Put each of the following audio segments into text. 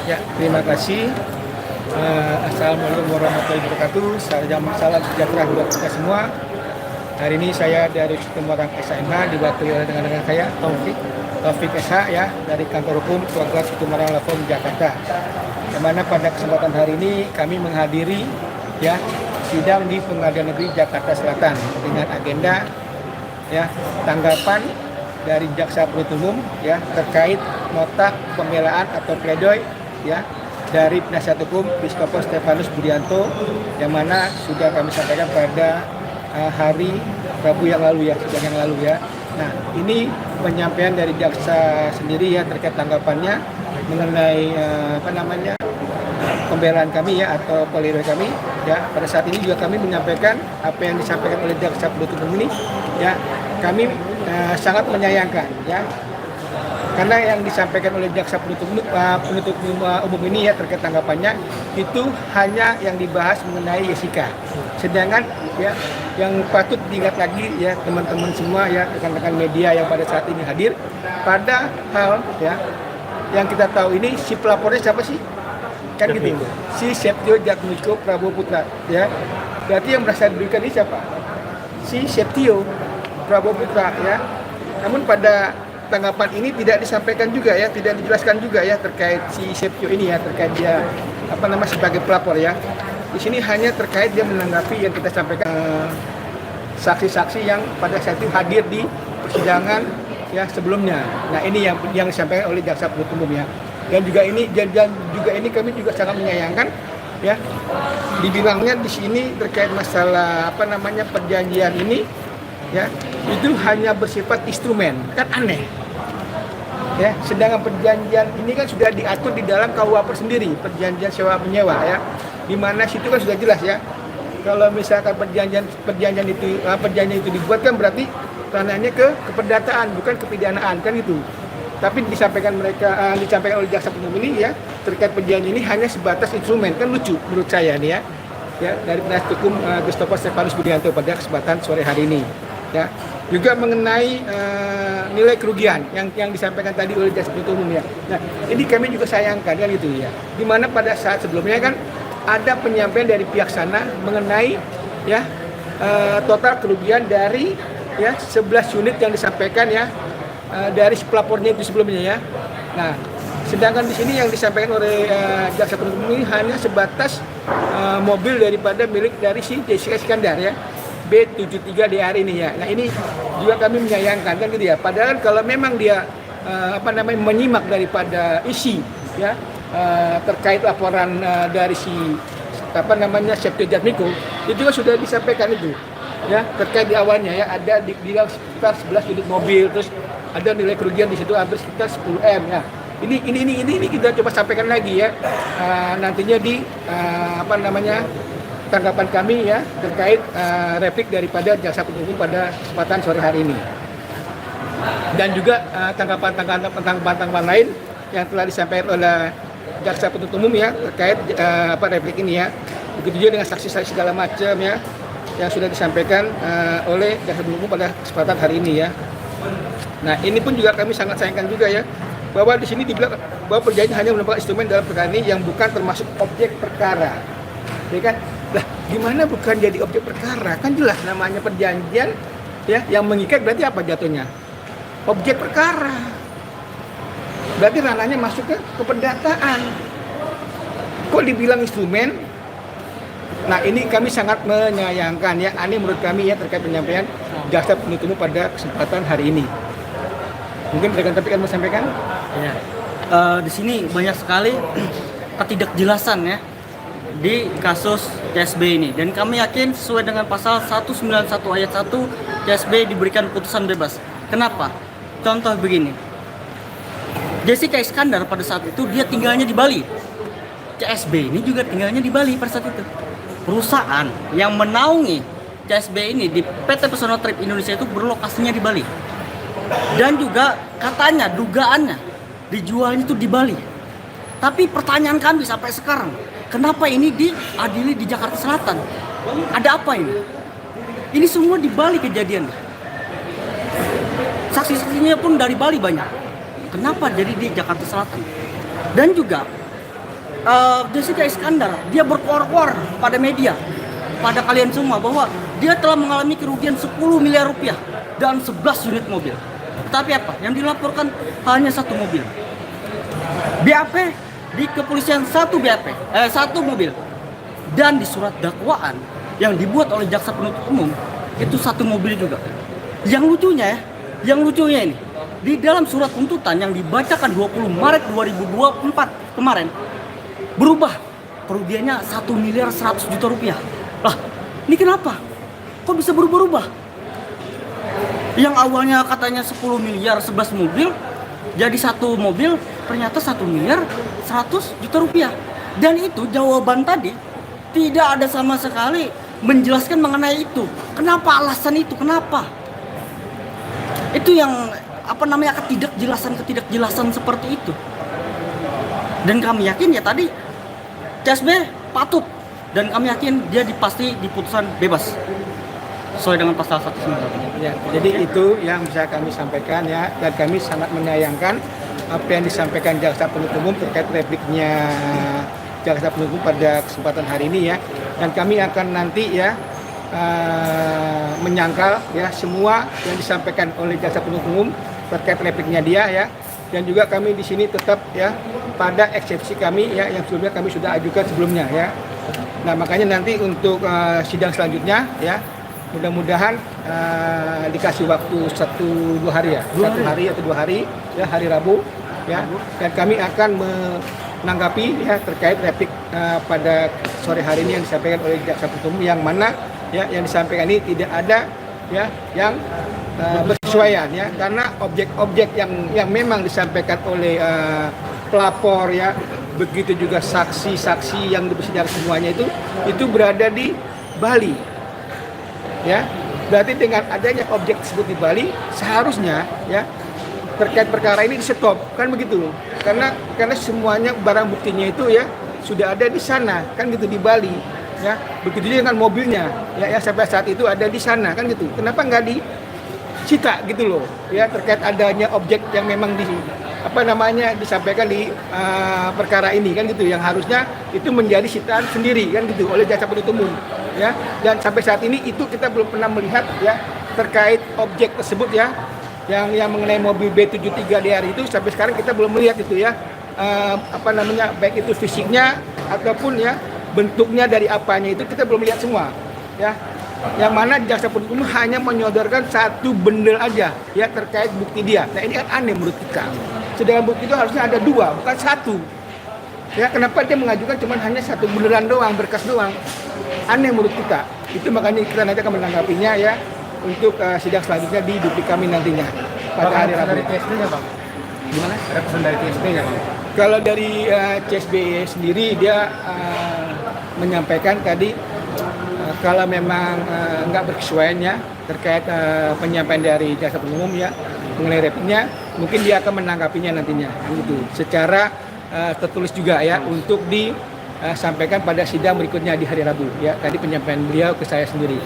Ya, terima kasih. Assalamualaikum warahmatullahi wabarakatuh. Salam sejahtera buat kita semua. Hari ini saya dari Sistem Orang SMH diwakili oleh dengan saya Taufik SH ya dari kantor hukum keluarga Sistem Orang Laform Jakarta. Di mana pada kesempatan hari ini kami menghadiri ya sidang di Pengadilan Negeri Jakarta Selatan dengan agenda ya tanggapan dari jaksa penuntut umum ya terkait nota pembelaan atau pledoi ya dari penasihat hukum Biskopos Stefanus Budianto yang mana sudah kami sampaikan pada hari Rabu yang lalu ya, sidang yang lalu ya. Nah, ini penyampaian dari jaksa sendiri ya terkait tanggapannya mengenai pembelaan kami ya atau pledoi kami ya. Pada saat ini juga kami menyampaikan apa yang disampaikan oleh jaksa penuntut umum ini ya. Kami sangat menyayangkan ya. Karena yang disampaikan oleh jaksa penuntut umum ini ya terkait tanggapannya itu hanya yang dibahas mengenai Jessica. Sedangkan ya yang patut diingat lagi ya teman-teman semua ya rekan-rekan media yang pada saat ini hadir pada hal ya yang kita tahu ini si pelapornya siapa sih? Kan gitu. Si Septio Jatmiko Prabowo Putra ya. Berarti yang merasa diberikan ini siapa? Si Septio Prabowo Putra ya. Namun pada tanggapan ini tidak disampaikan juga ya, tidak dijelaskan juga ya terkait si Septio ini ya, terkait dia sebagai pelapor ya. Di sini hanya terkait dia menanggapi yang kita sampaikan saksi-saksi yang pada saat itu hadir di persidangan ya sebelumnya. Nah, ini yang disampaikan oleh jaksa penuntut umum ya. Dan juga ini kami juga sangat menyayangkan ya. Dibilangnya di sini terkait masalah perjanjian ini ya itu hanya bersifat instrumen, kan aneh ya. Sedangkan perjanjian ini kan sudah diatur di dalam KUHP sendiri, perjanjian sewa menyewa ya, di mana situ kan sudah jelas ya kalau misalkan perjanjian itu dibuat kan berarti ranahnya ke keperdataan bukan kepidanaan kan itu. Tapi disampaikan oleh jaksa penuntut ini ya terkait perjanjian ini hanya sebatas instrumen, kan lucu menurut saya nih ya dari penasihat hukum Biskopos Stefanus Budianto pada kesempatan sore hari ini. Ya, juga mengenai nilai kerugian yang disampaikan tadi oleh jaksa penuntut umum ya. Nah, ini kami juga sayangkan kan gitu ya. Dimana pada saat sebelumnya kan ada penyampaian dari pihak sana mengenai ya total kerugian dari ya 11 unit yang disampaikan ya dari pelapornya itu sebelumnya ya. Nah, sedangkan di sini yang disampaikan oleh jaksa penuntut umum ini hanya sebatas mobil daripada milik dari si Jessica Iskandar ya. B73DR ini ya. Nah, ini juga kami menyayangkan kan gitu ya. Padahal kalau memang dia menyimak daripada isi ya terkait laporan dari si Septio Jatmiko itu juga sudah disampaikan itu ya terkait di awalnya ya ada dibilang sekitar 11 unit mobil, terus ada nilai kerugian di situ hampir sekitar 10 M ya. Ini kita coba sampaikan lagi ya nantinya di tanggapan kami ya terkait replik daripada jaksa penuntut umum pada kesempatan sore hari ini. Dan juga tanggapan lain yang telah disampaikan oleh jaksa penuntut umum ya terkait replik ini ya. Begitu juga dengan saksi-saksi segala macam ya yang sudah disampaikan oleh jaksa penuntut umum pada kesempatan hari ini ya. Nah, ini pun juga kami sangat sayangkan juga ya bahwa di sini dibilang bahwa perjanjian hanya merupakan instrumen dalam perkara ini yang bukan termasuk objek perkara. Ya kan? Lah, gimana bukan jadi objek perkara? Kan jelas namanya perjanjian ya yang mengikat berarti apa jatuhnya? Objek perkara. Berarti ranahnya masuk ke keperdataan. Kok dibilang instrumen? Nah, ini kami sangat menyayangkan ya. Ini menurut kami ya terkait penyampaian jaksa penuntut umum pada kesempatan hari ini. Mungkin rekan Taufik akan sampaikan? Ya. Di sini banyak sekali ketidakjelasan ya di kasus CSB ini, dan kami yakin sesuai dengan pasal 191 ayat 1 CSB diberikan putusan bebas. Kenapa? Contoh begini, Jessica Iskandar pada saat itu dia tinggalnya di Bali, CSB ini juga tinggalnya di Bali pada saat itu. Perusahaan yang menaungi CSB ini di PT Pesona Trip Indonesia itu berlokasinya di Bali, dan juga katanya dugaannya dijualnya itu di Bali. Tapi pertanyaan kami sampai sekarang, kenapa ini diadili di Jakarta Selatan? Ada apa ini? Ini semua di Bali kejadian. Saksi-saksinya pun dari Bali banyak. Kenapa jadi di Jakarta Selatan? Dan juga Jessica Iskandar, dia berkuar-kuar pada media, pada kalian semua bahwa dia telah mengalami kerugian 10 miliar rupiah dan 11 unit mobil. Tetapi apa? Yang dilaporkan hanya satu mobil. BAP di kepolisian satu mobil. Dan di surat dakwaan yang dibuat oleh jaksa penuntut umum itu satu mobil juga. Yang lucunya ini, di dalam surat tuntutan yang dibacakan 20 Maret 2024 kemarin berubah kerugiannya 1 miliar 100 juta rupiah. Lah, ini kenapa? Kok bisa berubah-ubah? Yang awalnya katanya 10 miliar 11 mobil, jadi satu mobil ternyata 1 miliar 100 juta rupiah. Dan itu jawaban tadi tidak ada sama sekali menjelaskan mengenai itu. Kenapa alasan itu? Kenapa? Itu yang ketidakjelasan seperti itu. Dan kami yakin ya tadi CSB patut, dan kami yakin dia pasti diputusan bebas sesuai dengan pasal 198. Ya, jadi itu yang bisa kami sampaikan ya, dan kami sangat menyayangkan apa yang disampaikan jaksa penuntut umum terkait repliknya jaksa penuntut umum pada kesempatan hari ini ya, dan kami akan nanti ya menyangkal ya semua yang disampaikan oleh jaksa penuntut umum terkait repliknya dia ya, dan juga kami di sini tetap ya pada eksepsi kami ya yang sebelumnya kami sudah ajukan sebelumnya ya. Nah makanya nanti untuk sidang selanjutnya ya mudah-mudahan dikasih waktu 1-2 hari ya, 1 hari atau 2 hari ya, hari Rabu ya, dan kami akan menanggapi ya terkait replik pada sore hari ini yang disampaikan oleh jaksa penuntut umum, yang mana ya yang disampaikan ini tidak ada ya yang bersesuaian ya, karena objek-objek yang memang disampaikan oleh pelapor ya, begitu juga saksi-saksi yang di persidangan semuanya itu berada di Bali ya. Berarti dengan adanya objek tersebut di Bali seharusnya ya terkait perkara ini di stop, kan begitu, karena semuanya barang buktinya itu ya sudah ada di sana, kan gitu, di Bali ya. Begitu juga dengan mobilnya ya sampai saat itu ada di sana, kan gitu. Kenapa nggak disita gitu loh ya, terkait adanya objek yang memang disampaikan di perkara ini, kan gitu, yang harusnya itu menjadi sitaan sendiri, kan gitu, oleh jaksa penuntut umum ya. Dan sampai saat ini itu kita belum pernah melihat ya terkait objek tersebut ya, yang mengenai mobil B73DR itu sampai sekarang kita belum melihat itu ya, baik itu fisiknya ataupun ya bentuknya dari apanya, itu kita belum lihat semua ya. Yang mana jaksa penuntut umum hanya menyodorkan satu bendel aja ya terkait bukti dia. Nah ini kan aneh menurut kita. Sedangkan bukti itu harusnya ada 2, bukan 1. Ya kenapa dia mengajukan cuma hanya satu bundelan doang, berkas doang? Aneh menurut kita. Itu makanya kita nanti akan menanggapinya ya untuk sidang selanjutnya di duplik kami nantinya pada hari Rabu. Dari CSB-nya Bang? Gimana? Ada pesan dari CSB-nya Bang? Kalau dari CSB sendiri dia menyampaikan tadi kalau memang nggak berkesesuaian ya terkait penyampaian dari jaksa penuntut umum ya mengenai repliknya, mungkin dia akan menanggapinya nantinya gitu secara tertulis juga ya untuk disampaikan pada sidang berikutnya di hari Rabu ya. Tadi penyampaian beliau ke saya sendiri.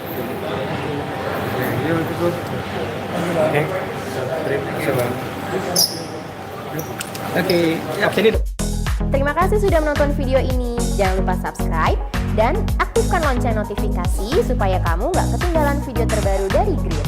Oke, absen. Terima kasih sudah menonton video ini. Jangan lupa subscribe dan aktifkan lonceng notifikasi supaya kamu nggak ketinggalan video terbaru dari Grid.